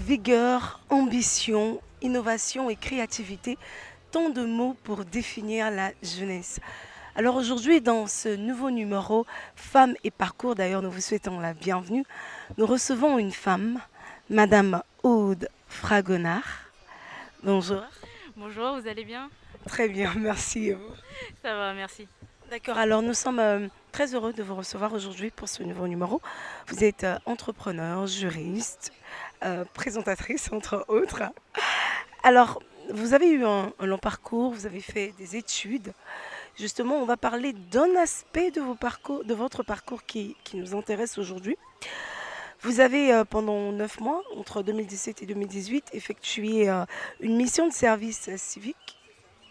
Vigueur, ambition, innovation et créativité, tant de mots pour définir la jeunesse. Alors aujourd'hui, dans ce nouveau numéro Femmes et parcours, d'ailleurs nous vous souhaitons la bienvenue, nous recevons une femme, Madame Aude Fragonard. Bonjour. Bonjour, vous allez bien? Très bien, merci. Ça va, merci. D'accord, alors nous sommes très heureux de vous recevoir aujourd'hui pour ce nouveau numéro. Vous êtes entrepreneur, juriste, présentatrice entre autres. Alors, vous avez eu un long parcours, vous avez fait des études. Justement, on va parler d'un aspect de, vos parcours, de votre parcours qui nous intéresse aujourd'hui. Vous avez, pendant 9 mois, entre 2017 et 2018, effectué une mission de service civique,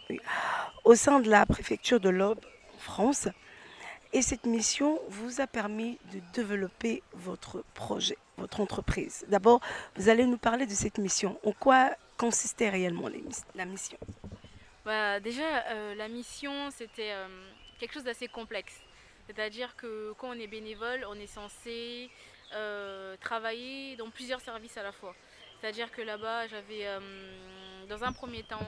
oui, au sein de la préfecture de l'Aube, en France. Et cette mission vous a permis de développer votre projet, votre entreprise. D'abord, vous allez nous parler de cette mission. En quoi consistait réellement la mission? Déjà, la mission, c'était quelque chose d'assez complexe. C'est-à-dire que quand on est bénévole, on est censé travailler dans plusieurs services à la fois. C'est-à-dire que là-bas, j'avais, dans un premier temps,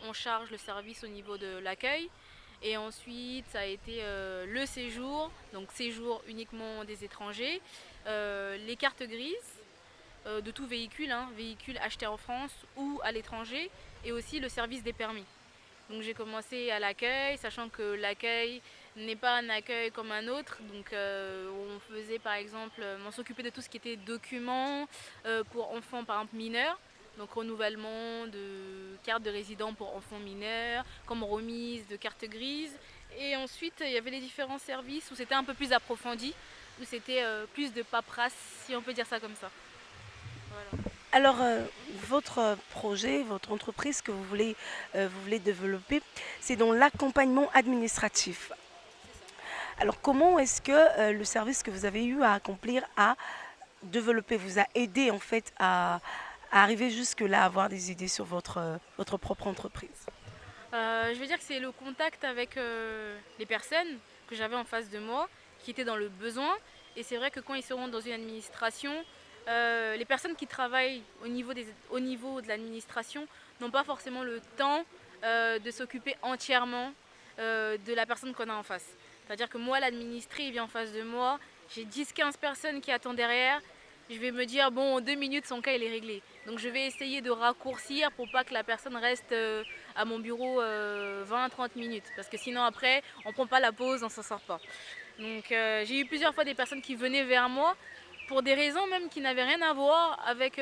on charge le service au niveau de l'accueil. Et ensuite, ça a été le séjour, donc séjour uniquement des étrangers, les cartes grises de tout véhicule, hein, véhicule acheté en France ou à l'étranger, et aussi le service des permis. Donc j'ai commencé à l'accueil, sachant que l'accueil n'est pas un accueil comme un autre. Donc on faisait par exemple, on s'occupait de tout ce qui était documents pour enfants par exemple mineurs. Donc renouvellement de carte de résident pour enfants mineurs, comme remise de carte grise. Et ensuite il y avait les différents services où c'était un peu plus approfondi, où c'était plus de paperasse, si on peut dire ça comme ça. Voilà. Alors, votre projet, votre entreprise que vous voulez développer, c'est dans l'accompagnement administratif. C'est ça. Alors, comment est-ce que le service que vous avez eu à accomplir a développé, vous a aidé en fait à arriver jusque-là, à avoir des idées sur votre propre entreprise? Je veux dire que c'est le contact avec les personnes que j'avais en face de moi qui étaient dans le besoin. Et c'est vrai que quand ils seront dans une administration, les personnes qui travaillent au niveau de l'administration n'ont pas forcément le temps de s'occuper entièrement de la personne qu'on a en face. C'est-à-dire que moi, l'administré, il vient en face de moi, j'ai 10-15 personnes qui attendent derrière, je vais me dire, bon, en 2 minutes, son cas, il est réglé. Donc je vais essayer de raccourcir pour pas que la personne reste à mon bureau 20-30 minutes. Parce que sinon, après, on ne prend pas la pause, on ne s'en sort pas. Donc j'ai eu plusieurs fois des personnes qui venaient vers moi pour des raisons même qui n'avaient rien à voir avec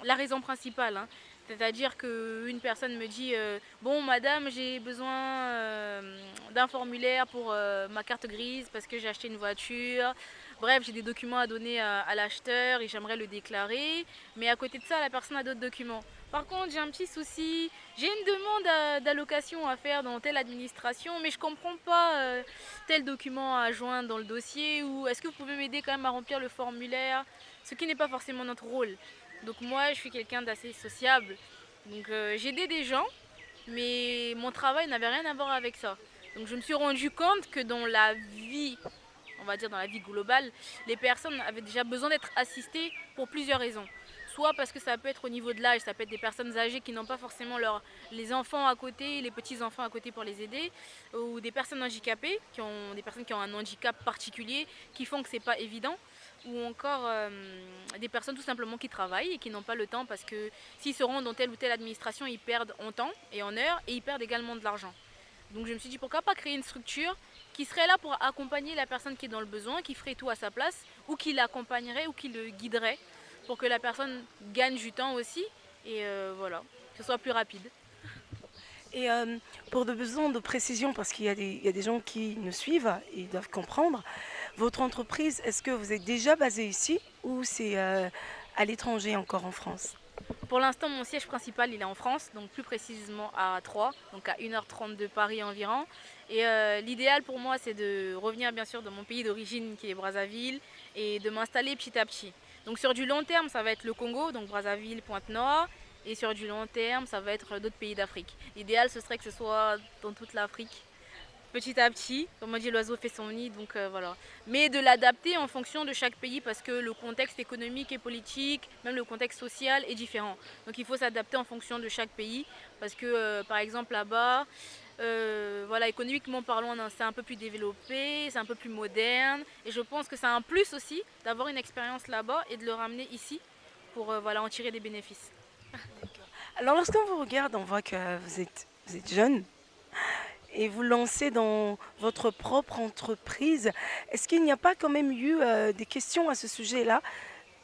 la raison principale, hein. C'est-à-dire qu'une personne me dit bon madame, j'ai besoin d'un formulaire pour ma carte grise parce que j'ai acheté une voiture. Bref, j'ai des documents à donner à l'acheteur et j'aimerais le déclarer. Mais à côté de ça, la personne a d'autres documents. Par contre, j'ai un petit souci. J'ai une demande d'allocation à faire dans telle administration, mais je ne comprends pas tel document à joindre dans le dossier. Ou est-ce que vous pouvez m'aider quand même à remplir le formulaire? Ce qui n'est pas forcément notre rôle. Donc moi, je suis quelqu'un d'assez sociable. Donc j'aidais des gens, mais mon travail n'avait rien à voir avec ça. Donc je me suis rendu compte que dans la vie, on va dire dans la vie globale, les personnes avaient déjà besoin d'être assistées pour plusieurs raisons. Soit parce que ça peut être au niveau de l'âge, ça peut être des personnes âgées qui n'ont pas forcément les enfants à côté, les petits-enfants à côté pour les aider, ou des personnes handicapées, des personnes qui ont un handicap particulier, qui font que c'est pas évident, ou encore des personnes tout simplement qui travaillent et qui n'ont pas le temps parce que s'ils se rendent dans telle ou telle administration, ils perdent en temps et en heures et ils perdent également de l'argent. Donc je me suis dit pourquoi pas créer une structure qui serait là pour accompagner la personne qui est dans le besoin, qui ferait tout à sa place, ou qui l'accompagnerait ou qui le guiderait pour que la personne gagne du temps aussi et voilà, que ce soit plus rapide. Et pour de besoins de précision, parce il y a des gens qui nous suivent et doivent comprendre, votre entreprise, est-ce que vous êtes déjà basé ici ou c'est à l'étranger encore en France? Pour l'instant, mon siège principal, il est en France, donc plus précisément à Troyes, donc à 1h30 de Paris environ. Et l'idéal pour moi, c'est de revenir bien sûr dans mon pays d'origine qui est Brazzaville et de m'installer petit à petit. Donc sur du long terme, ça va être le Congo, donc Brazzaville, Pointe-Noire. Et sur du long terme, ça va être d'autres pays d'Afrique. L'idéal, ce serait que ce soit dans toute l'Afrique. petit à petit. Comme on dit, l'oiseau fait son nid, donc voilà. Mais de l'adapter en fonction de chaque pays parce que le contexte économique et politique, même le contexte social est différent. Donc il faut s'adapter en fonction de chaque pays parce que par exemple là-bas, voilà, économiquement parlant, c'est un peu plus développé, c'est un peu plus moderne et je pense que c'est un plus aussi d'avoir une expérience là-bas et de le ramener ici pour voilà, en tirer des bénéfices. Alors, lorsqu'on vous regarde, on voit que vous êtes jeune et vous lancez dans votre propre entreprise. Est-ce qu'il n'y a pas quand même eu des questions à ce sujet-là?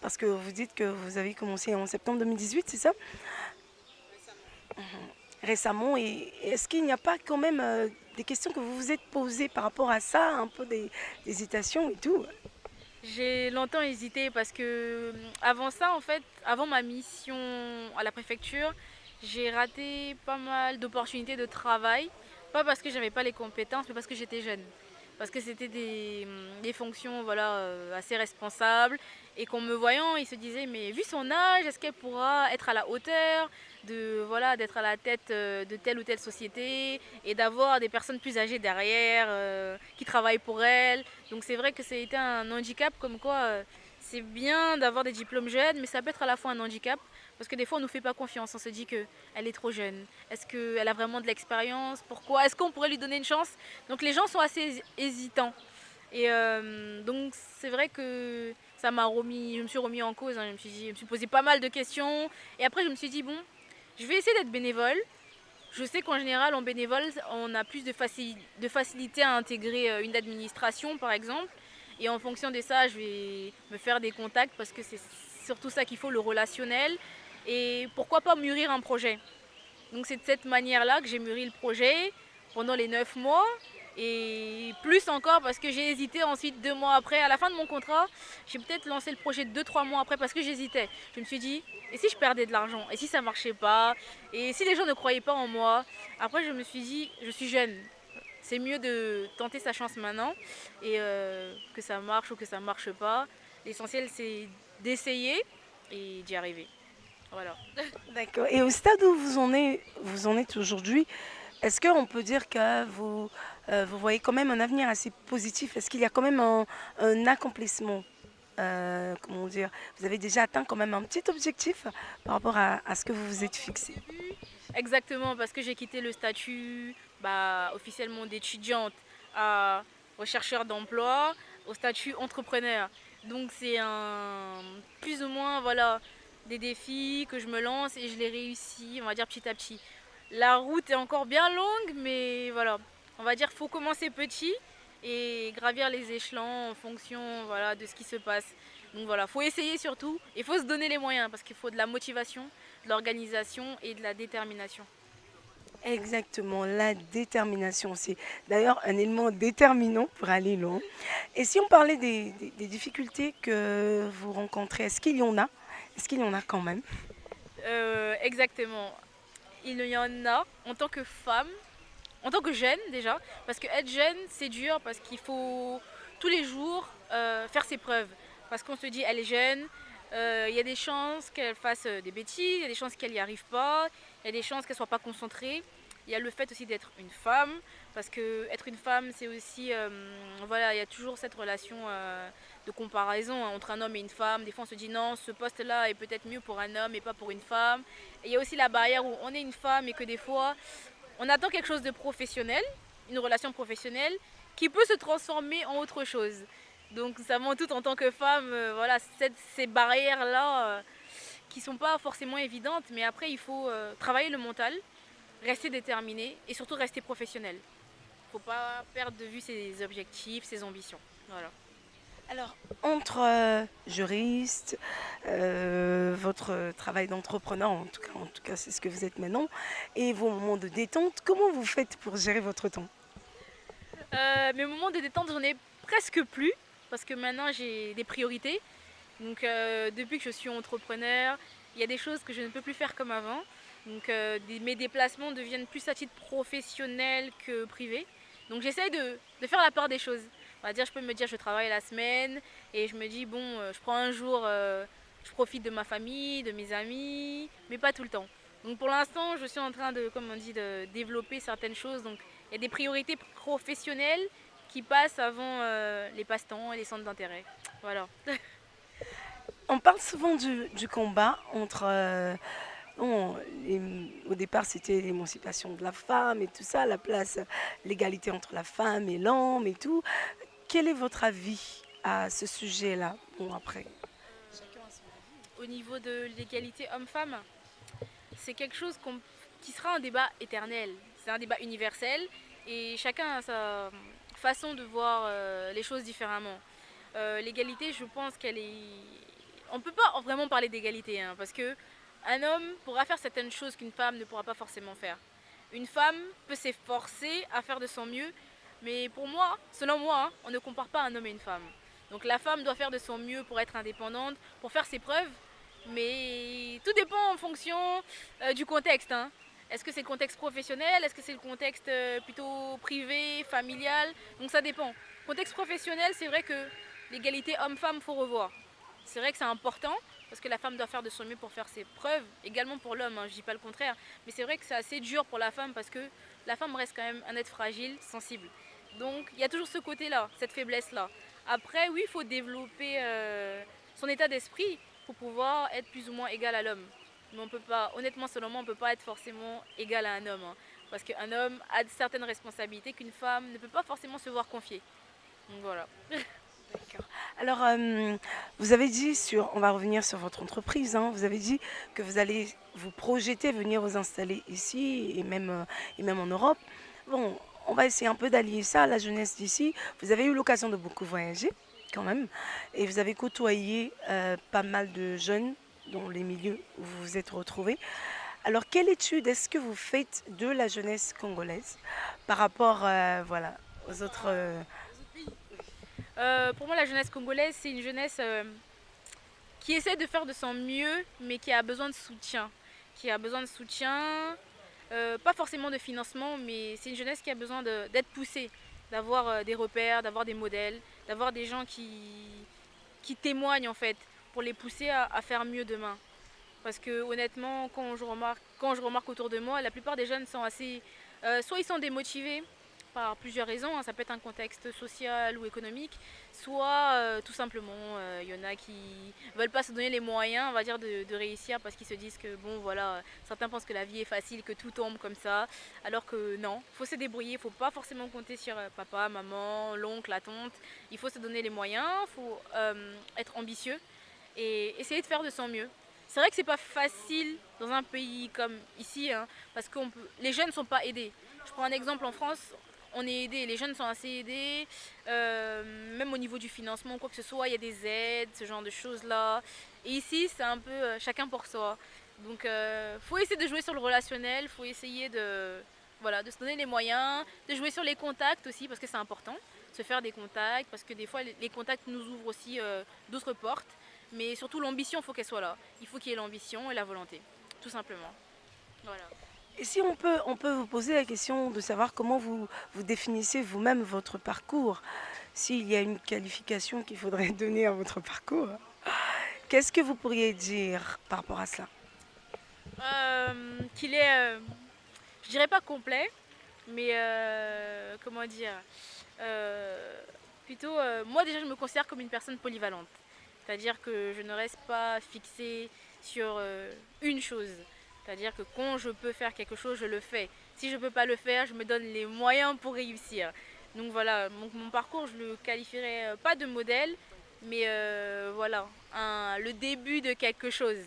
Parce que vous dites que vous avez commencé en septembre 2018, c'est ça? Récemment. Et est-ce qu'il n'y a pas quand même des questions que vous vous êtes posées par rapport à ça, un peu des hésitations et tout? J'ai longtemps hésité parce que avant ça, en fait, avant ma mission à la préfecture, j'ai raté pas mal d'opportunités de travail. Pas parce que j'avais pas les compétences, mais parce que j'étais jeune. Parce que c'était des fonctions voilà, assez responsables. Et qu'en me voyant, il se disait, mais vu son âge, est-ce qu'elle pourra être à la hauteur de, voilà, d'être à la tête de telle ou telle société et d'avoir des personnes plus âgées derrière qui travaillent pour elle. Donc c'est vrai que ça a été un handicap comme quoi c'est bien d'avoir des diplômes jeunes, mais ça peut être à la fois un handicap parce que des fois on ne nous fait pas confiance, on se dit qu'elle est trop jeune. Est-ce qu'elle a vraiment de l'expérience? Pourquoi? Est-ce qu'on pourrait lui donner une chance? Donc les gens sont assez hésitants. Et donc c'est vrai que ça m'a remis, je me suis remis en cause, hein. Je me suis posé pas mal de questions. Et après je me suis dit bon, je vais essayer d'être bénévole. Je sais qu'en général en bénévole on a plus de facilité à intégrer une administration par exemple. Et en fonction de ça, je vais me faire des contacts parce que c'est surtout ça qu'il faut, le relationnel. Et pourquoi pas mûrir un projet. Donc c'est de cette manière-là que j'ai mûri le projet pendant les 9 mois. Et plus encore parce que j'ai hésité ensuite 2 mois après. À la fin de mon contrat, j'ai peut-être lancé le projet 2-3 mois après parce que j'hésitais. Je me suis dit, et si je perdais de l'argent? Et si ça marchait pas? Et si les gens ne croyaient pas en moi? Après, je me suis dit, je suis jeune. C'est mieux de tenter sa chance maintenant et que ça marche ou que ça marche pas. L'essentiel, c'est d'essayer et d'y arriver. Voilà. D'accord. Et au stade où vous en êtes aujourd'hui, est-ce qu'on peut dire que vous voyez quand même un avenir assez positif? Est-ce qu'il y a quand même un accomplissement? Comment dire? Vous avez déjà atteint quand même un petit objectif par rapport à ce que vous vous êtes fixé? Exactement, parce que j'ai quitté le statut officiellement d'étudiante à rechercheur d'emploi au statut entrepreneur. Donc c'est un plus ou moins voilà des défis que je me lance et je les réussis, on va dire petit à petit. La route est encore bien longue, mais voilà, on va dire faut commencer petit et gravir les échelons en fonction voilà de ce qui se passe. Donc voilà, faut essayer surtout et faut se donner les moyens parce qu'il faut de la motivation, de l'organisation et de la détermination. Exactement, la détermination, c'est d'ailleurs un élément déterminant pour aller loin. Et si on parlait des difficultés que vous rencontrez, est-ce qu'il y en a? Est-ce qu'il y en a quand même? Exactement. Il y en a en tant que femme, en tant que jeune déjà, parce que être jeune c'est dur parce qu'il faut tous les jours faire ses preuves. Parce qu'on se dit elle est jeune, il y a des chances qu'elle fasse des bêtises, il y a des chances qu'elle n'y arrive pas, il y a des chances qu'elle ne soit pas concentrée. Il y a le fait aussi d'être une femme, parce que être une femme, c'est aussi, voilà, il y a toujours cette relation de comparaison hein, entre un homme et une femme. Des fois, on se dit non, ce poste-là est peut-être mieux pour un homme et pas pour une femme. Et il y a aussi la barrière où on est une femme et que des fois, on attend quelque chose de professionnel, une relation professionnelle, qui peut se transformer en autre chose. Donc, ça montre tout en tant que femme, voilà, ces barrières-là qui sont pas forcément évidentes, mais après, il faut travailler le mental, rester déterminé et surtout rester professionnel. Il ne faut pas perdre de vue ses objectifs, ses ambitions. Voilà. Alors, entre juriste, votre travail d'entrepreneur, en tout cas c'est ce que vous êtes maintenant, et vos moments de détente, comment vous faites pour gérer votre temps? Mes moments de détente, j'en ai presque plus parce que maintenant j'ai des priorités. Donc depuis que je suis entrepreneur, il y a des choses que je ne peux plus faire comme avant. Donc mes déplacements deviennent plus à titre professionnel que privé. Donc j'essaye de faire la part des choses. On va dire, je peux me dire je travaille la semaine et je me dis bon, je prends un jour, je profite de ma famille, de mes amis, mais pas tout le temps. Donc pour l'instant, je suis en train de, comme on dit, de développer certaines choses. Donc Il y a des priorités professionnelles qui passent avant les passe-temps et les centres d'intérêt. Voilà. On parle souvent du combat entre... bon, au départ, c'était l'émancipation de la femme et tout ça, la place, l'égalité entre la femme et l'homme et tout. Quel est votre avis à ce sujet-là? Bon, après. Au niveau de l'égalité homme-femme, c'est quelque chose qui sera un débat éternel. C'est un débat universel et chacun a sa façon de voir les choses différemment. L'égalité, je pense qu'elle est... On ne peut pas vraiment parler d'égalité, hein, parce que un homme pourra faire certaines choses qu'une femme ne pourra pas forcément faire. Une femme peut s'efforcer à faire de son mieux, mais pour moi, selon moi, hein, on ne compare pas un homme et une femme. Donc la femme doit faire de son mieux pour être indépendante, pour faire ses preuves, mais tout dépend en fonction du contexte, hein. Est-ce que c'est le contexte professionnel? Est-ce que c'est le contexte plutôt privé, familial? Donc ça dépend. Contexte professionnel, c'est vrai que l'égalité homme-femme, faut revoir. C'est vrai que c'est important, parce que la femme doit faire de son mieux pour faire ses preuves, également pour l'homme, hein, je ne dis pas le contraire. Mais c'est vrai que c'est assez dur pour la femme, parce que la femme reste quand même un être fragile, sensible. Donc il y a toujours ce côté-là, cette faiblesse-là. Après, oui, il faut développer son état d'esprit pour pouvoir être plus ou moins égal à l'homme. Mais on peut pas, honnêtement, selon moi, on ne peut pas être forcément égal à un homme, hein, parce qu'un homme a certaines responsabilités qu'une femme ne peut pas forcément se voir confier. Donc voilà. D'accord. Alors, vous avez dit on va revenir sur votre entreprise, hein, vous avez dit que vous allez vous projeter venir vous installer ici et même en Europe. Bon, on va essayer un peu d'allier ça à la jeunesse d'ici. Vous avez eu l'occasion de beaucoup voyager quand même et vous avez côtoyé pas mal de jeunes dans les milieux où vous vous êtes retrouvés. Alors, quelle étude est-ce que vous faites de la jeunesse congolaise par rapport voilà, aux autres... Pour moi, la jeunesse congolaise, c'est une jeunesse qui essaie de faire de son mieux, mais qui a besoin de soutien. Qui a besoin de soutien, pas forcément de financement, mais c'est une jeunesse qui a besoin d'être poussée, d'avoir des repères, d'avoir des modèles, d'avoir des gens qui témoignent en fait, pour les pousser à faire mieux demain. Parce que honnêtement, quand je remarque autour de moi, la plupart des jeunes sont assez... soit ils sont démotivés par plusieurs raisons, hein, ça peut être un contexte social ou économique, soit tout simplement, il y en a qui ne veulent pas se donner les moyens, on va dire, de réussir parce qu'ils se disent que, bon, voilà, certains pensent que la vie est facile, que tout tombe comme ça, alors que non, il faut se débrouiller, il ne faut pas forcément compter sur papa, maman, l'oncle, la tante, il faut se donner les moyens, il faut être ambitieux et essayer de faire de son mieux. C'est vrai que c'est pas facile dans un pays comme ici, hein, parce que les jeunes ne sont pas aidés. Je prends un exemple en France, on est aidés, les jeunes sont assez aidés, même au niveau du financement, quoi que ce soit, il y a des aides, ce genre de choses-là. Et ici, c'est un peu chacun pour soi. Donc, faut essayer de jouer sur le relationnel, faut essayer voilà, de se donner les moyens, de jouer sur les contacts aussi, parce que c'est important, se faire des contacts, parce que des fois, les contacts nous ouvrent aussi d'autres portes. Mais surtout, l'ambition, il faut qu'elle soit là. Il faut qu'il y ait l'ambition et la volonté, tout simplement. Voilà. Et si on peut vous poser la question de savoir comment vous définissez vous-même votre parcours, s'il y a une qualification qu'il faudrait donner à votre parcours, qu'est-ce que vous pourriez dire par rapport à cela? Qu'il est, je dirais pas complet, mais comment dire, plutôt, moi déjà je me considère comme une personne polyvalente. C'est-à-dire que je ne reste pas fixée sur une chose. C'est-à-dire que quand je peux faire quelque chose, je le fais. Si je ne peux pas le faire, je me donne les moyens pour réussir. Donc voilà, mon parcours, je le qualifierais pas de modèle, mais voilà, le début de quelque chose.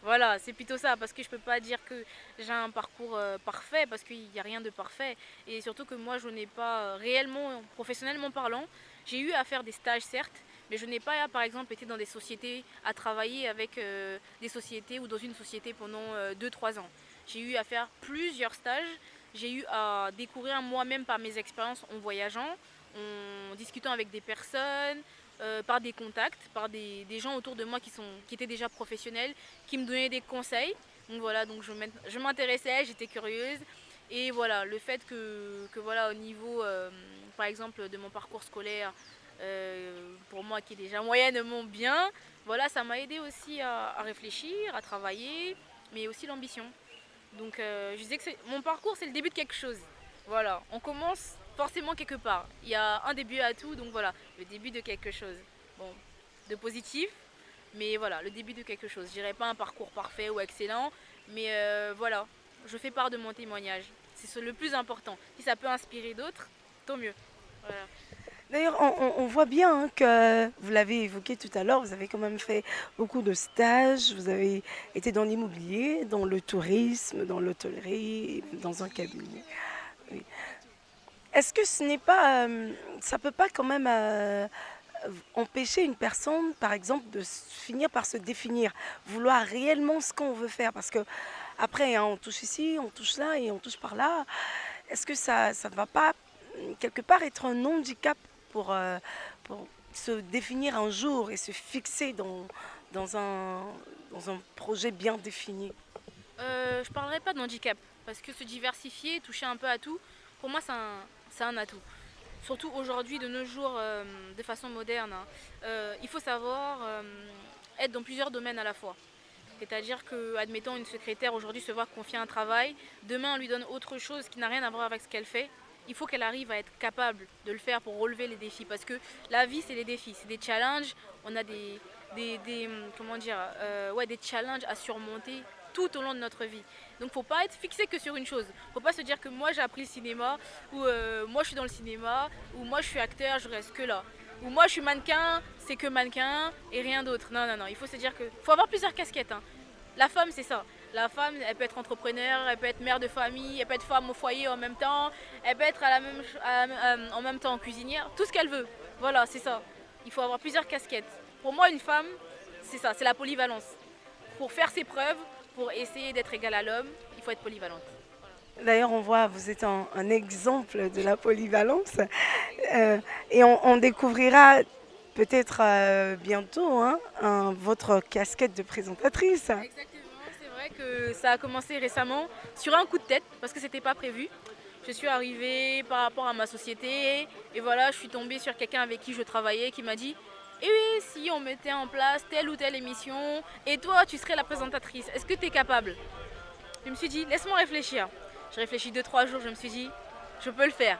Voilà, c'est plutôt ça, parce que je ne peux pas dire que j'ai un parcours parfait, parce qu'il n'y a rien de parfait. Et surtout que moi, je n'ai pas réellement, professionnellement parlant, j'ai eu à faire des stages, certes, mais je n'ai pas, par exemple, été dans des sociétés, à travailler avec des sociétés ou dans une société pendant 2-3 ans. J'ai eu à faire plusieurs stages, j'ai eu à découvrir moi-même par mes expériences en voyageant, en discutant avec des personnes, par des contacts, par des gens autour de moi qui étaient déjà professionnels, qui me donnaient des conseils. Donc voilà, donc je m'intéressais, j'étais curieuse. Et voilà, le fait que voilà, au niveau, par exemple, de mon parcours scolaire, pour moi qui est déjà moyennement bien, voilà, ça m'a aidé aussi à réfléchir, à travailler, mais aussi l'ambition. Donc je disais que mon parcours, c'est le début de quelque chose. Voilà, on commence forcément quelque part. Il y a un début à tout, donc voilà, le début de quelque chose. Bon, de positif, mais voilà, le début de quelque chose. Je dirais pas un parcours parfait ou excellent, mais voilà, je fais part de mon témoignage. C'est le plus important. Si ça peut inspirer d'autres, tant mieux. Voilà. D'ailleurs, on voit bien hein, que vous l'avez évoqué tout à l'heure, vous avez quand même fait beaucoup de stages, vous avez été dans l'immobilier, dans le tourisme, dans l'hôtellerie, dans un cabinet. Oui. Est-ce que ce n'est pas, ça peut pas quand même empêcher une personne, par exemple, de finir par se définir, vouloir réellement ce qu'on veut faire, parce que après, hein, on touche ici, on touche là et on touche par là. Est-ce que ça ne va pas quelque part être un handicap pour, pour se définir un jour et se fixer dans un, dans un projet bien défini? Je parlerai pas de handicap, parce que se diversifier, toucher un peu à tout, pour moi c'est un atout. Surtout aujourd'hui, de nos jours, de façon moderne, hein. Il faut savoir être dans plusieurs domaines à la fois. C'est-à-dire que, admettons, une secrétaire aujourd'hui se voit confier un travail, demain on lui donne autre chose qui n'a rien à voir avec ce qu'elle fait. Il faut qu'elle arrive à être capable de le faire pour relever les défis. Parce que la vie, c'est des défis, c'est des challenges. On a comment dire, ouais, des challenges à surmonter tout au long de notre vie. Donc faut pas être fixé que sur une chose. Faut pas se dire que moi j'ai appris le cinéma, ou moi je suis dans le cinéma, ou moi je suis acteur, je reste que là. Ou moi je suis mannequin, c'est que mannequin et rien d'autre. Non, non, non, il faut se dire que faut avoir plusieurs casquettes, hein. La femme, c'est ça. La femme, elle peut être entrepreneur, elle peut être mère de famille, elle peut être femme au foyer en même temps, elle peut être en même temps cuisinière, tout ce qu'elle veut. Voilà, c'est ça. Il faut avoir plusieurs casquettes. Pour moi, une femme, c'est ça, c'est la polyvalence. Pour faire ses preuves, pour essayer d'être égale à l'homme, il faut être polyvalente. D'ailleurs, on voit, vous êtes un exemple de la polyvalence. Et on découvrira peut-être bientôt hein, votre casquette de présentatrice. Exactement, c'est vrai que ça a commencé récemment sur un coup de tête parce que c'était pas prévu. Je suis arrivée par rapport à ma société et voilà, je suis tombée sur quelqu'un avec qui je travaillais qui m'a dit et oui, si on mettait en place telle ou telle émission et toi tu serais la présentatrice, est-ce que tu es capable? Je me suis dit, laisse-moi réfléchir. Je réfléchis 2-3 jours, je me suis dit, je peux le faire.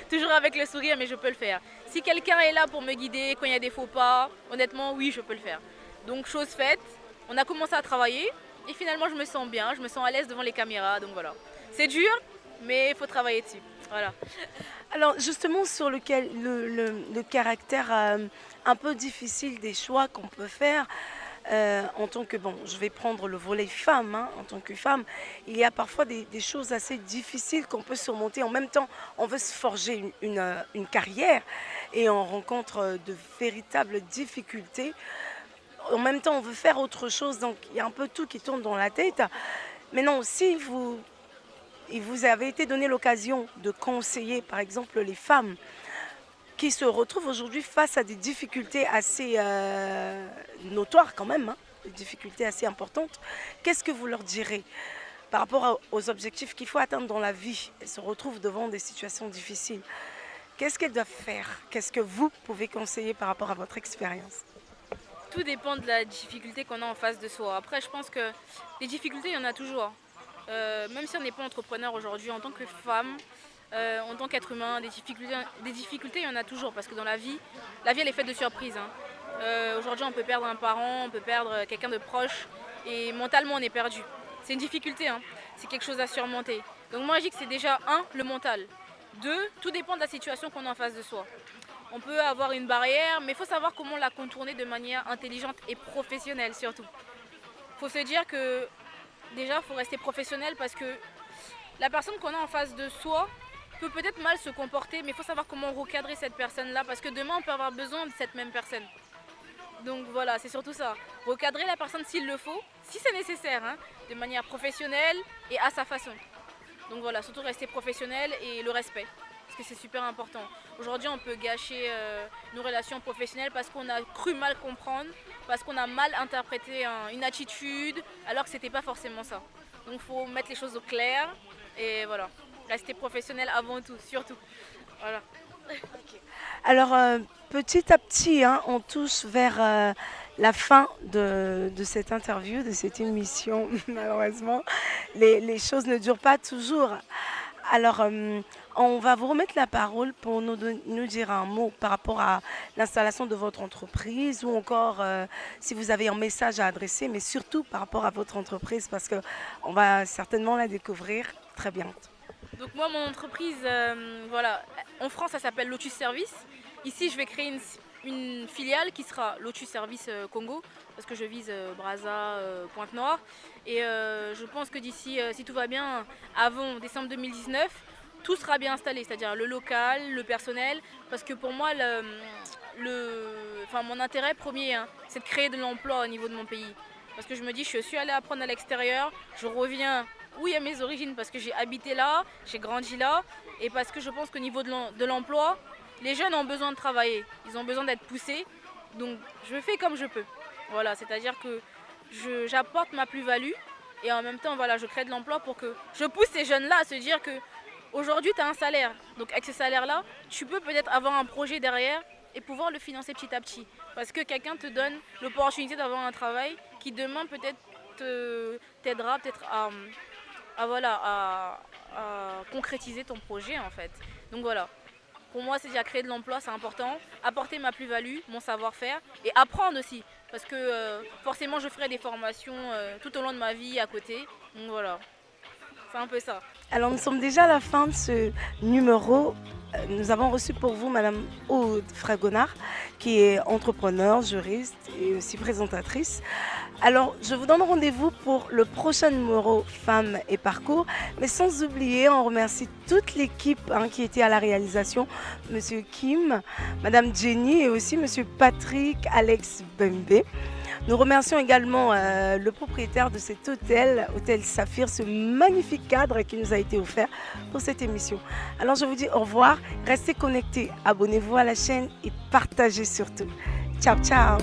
Toujours avec le sourire, mais je peux le faire. Si quelqu'un est là pour me guider quand il y a des faux pas, honnêtement, oui, je peux le faire. Donc, chose faite, on a commencé à travailler et finalement, je me sens bien, je me sens à l'aise devant les caméras. Donc voilà. C'est dur, mais il faut travailler dessus. Voilà. Alors justement sur le caractère un peu difficile des choix qu'on peut faire, en tant que, bon, je vais prendre le volet femme, hein, en tant que femme, il y a parfois des choses assez difficiles qu'on peut surmonter. En même temps, on veut se forger une carrière et on rencontre de véritables difficultés. En même temps, on veut faire autre chose, donc il y a un peu tout qui tourne dans la tête. Mais non, si il vous avait été donné l'occasion de conseiller, par exemple, les femmes qui se retrouvent aujourd'hui face à des difficultés assez notoires quand même, hein, des difficultés assez importantes, qu'est-ce que vous leur direz par rapport aux objectifs qu'il faut atteindre dans la vie? Elles se retrouvent devant des situations difficiles. Qu'est-ce qu'elles doivent faire? Qu'est-ce que vous pouvez conseiller par rapport à votre expérience? Tout dépend de la difficulté qu'on a en face de soi. Après, je pense que les difficultés, il y en a toujours. Même si on n'est pas entrepreneur aujourd'hui, en tant que femme, en tant qu'être humain, des difficultés, il y en a toujours. Parce que dans la vie elle est faite de surprises, hein. Aujourd'hui, on peut perdre un parent, on peut perdre quelqu'un de proche, et mentalement, on est perdu. C'est une difficulté, hein. C'est quelque chose à surmonter. Donc moi, je dis que c'est déjà, un, le mental. Deux, tout dépend de la situation qu'on a en face de soi. On peut avoir une barrière, mais il faut savoir comment la contourner de manière intelligente et professionnelle surtout. Il faut se dire que déjà, il faut rester professionnel parce que la personne qu'on a en face de soi peut peut-être mal se comporter, mais il faut savoir comment recadrer cette personne-là parce que demain, on peut avoir besoin de cette même personne. Donc voilà, c'est surtout ça. Recadrer la personne s'il le faut, si c'est nécessaire, hein, de manière professionnelle et à sa façon. Donc voilà, surtout rester professionnel et le respect, parce que c'est super important. Aujourd'hui, on peut gâcher nos relations professionnelles parce qu'on a cru mal comprendre, parce qu'on a mal interprété une attitude, alors que c'était pas forcément ça. Donc il faut mettre les choses au clair et voilà, rester professionnel avant tout, surtout. Voilà. Alors, petit à petit, hein, on touche vers la fin de cette interview, de cette émission. Malheureusement, les choses ne durent pas toujours. Alors, on va vous remettre la parole pour nous dire un mot par rapport à l'installation de votre entreprise ou encore si vous avez un message à adresser, mais surtout par rapport à votre entreprise parce que on va certainement la découvrir très bientôt. Donc moi, mon entreprise, voilà, en France, ça s'appelle Lotus Service. Ici, je vais créer une filiale qui sera Lotus Service Congo, parce que je vise Brazza, Pointe-Noire. Et je pense que d'ici, si tout va bien, avant décembre 2019, tout sera bien installé, c'est-à-dire le local, le personnel, parce que pour moi, enfin, mon intérêt premier, hein, c'est de créer de l'emploi au niveau de mon pays. Parce que je me dis, je suis allée apprendre à l'extérieur, je reviens où il y a mes origines, parce que j'ai habité là, j'ai grandi là, et parce que je pense qu'au niveau de l'emploi, les jeunes ont besoin de travailler, ils ont besoin d'être poussés, donc je fais comme je peux. Voilà, c'est-à-dire que j'apporte ma plus-value, et en même temps, voilà, je crée de l'emploi pour que je pousse ces jeunes-là à se dire que aujourd'hui, tu as un salaire, donc avec ce salaire-là, tu peux peut-être avoir un projet derrière et pouvoir le financer petit à petit. Parce que quelqu'un te donne l'opportunité d'avoir un travail qui demain peut-être t'aidera peut-être voilà, à concrétiser ton projet en fait. Donc voilà, pour moi c'est déjà créer de l'emploi, c'est important, apporter ma plus-value, mon savoir-faire et apprendre aussi. Parce que forcément je ferai des formations tout au long de ma vie à côté. Donc voilà, c'est un peu ça. Alors, nous sommes déjà à la fin de ce numéro. Nous avons reçu pour vous Madame Aude Fragonard, qui est entrepreneur, juriste et aussi présentatrice. Alors, je vous donne rendez-vous pour le prochain numéro Femmes et Parcours. Mais sans oublier, on remercie toute l'équipe qui était à la réalisation. Monsieur Kim, Madame Jenny et aussi Monsieur Patrick Alex Bembe. Nous remercions également le propriétaire de cet hôtel, Hôtel Saphir, ce magnifique cadre qui nous a été offert pour cette émission. Alors je vous dis au revoir, restez connectés, abonnez-vous à la chaîne et partagez surtout. Ciao, ciao!